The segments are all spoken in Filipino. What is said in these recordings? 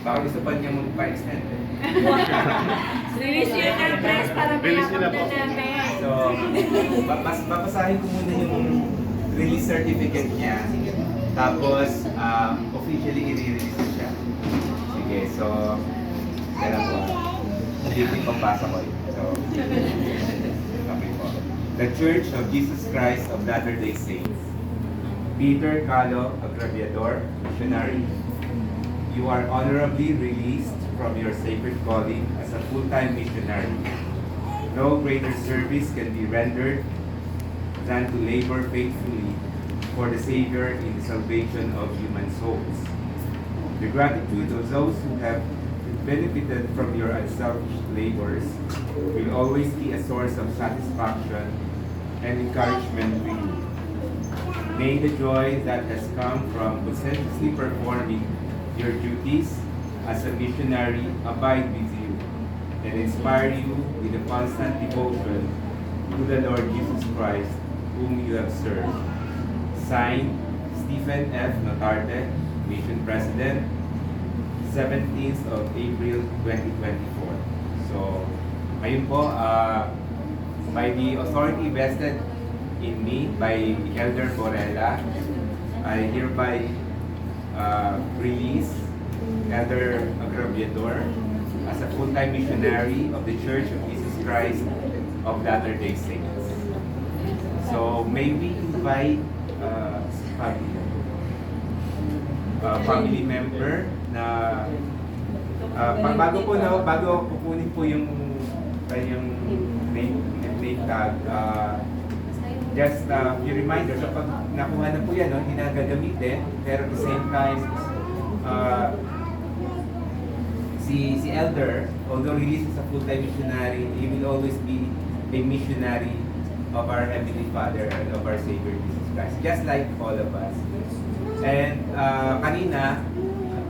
Baka gusto pa niya magpa-extend eh. Release nyo na press para Release nyo na mayakap po. na namin. So, mas babasahin ko muna yung release certificate niya. Tapos, officially i-release ko siya. Sige, so, kaya po. Hindi pambasa ko yun. So, okay po. The Church of Jesus Christ of Latter-day Saints. Peter Calo Agraviador, missionary. You are honorably released from your sacred calling as a full-time missionary. No greater service can be rendered than to labor faithfully for the Savior in the salvation of human souls. The gratitude of those who have benefited from your unselfish labors will always be a source of satisfaction and encouragement to you. May the joy that has come from conscientiously performing your duties as a missionary abide with you and inspire you with a constant devotion to the Lord Jesus Christ, whom you have served. Signed, Stephen F. Notarte, Mission President, 17th of April 2024. So, ngayon po, by the authority vested in me by Elder Borella, I hereby release Elder Agraviador as a full-time missionary of the Church of Jesus Christ of Latter-day Saints. So, may we invite family member na bago kukunin po yung kanyang name tag, just few reminders, so pag nakuha na po yan, no, hindi na gagamitin, pero at the same time, si Elder, although released as a full-time missionary, he will always be a missionary of our Heavenly Father and of our Savior Jesus Christ, just like all of us. And kanina,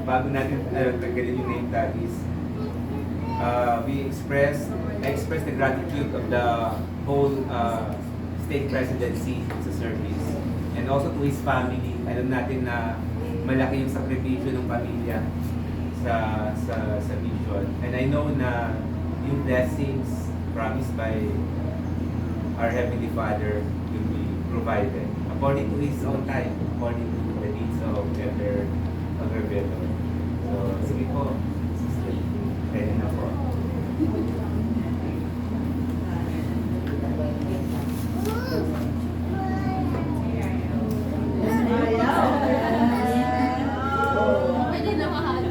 bago natin tanggalin yung name tag is, I express the gratitude of the whole state presidency sa service and also to his family. Alam natin na malaki yung sakripisyo ng pamilya sa mission. And I know na yung blessings promised by our Heavenly Father will be provided according to His own time, according to the needs of Elder Agraviador. So, sige po. Ready na po. Pwede na mahal.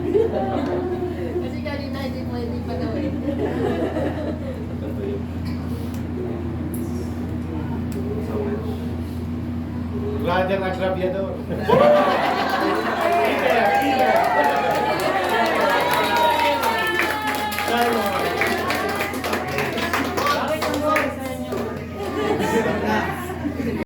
Kasi kanina hindi pwede pa gawin. So much. Brother Agraviador. Simon.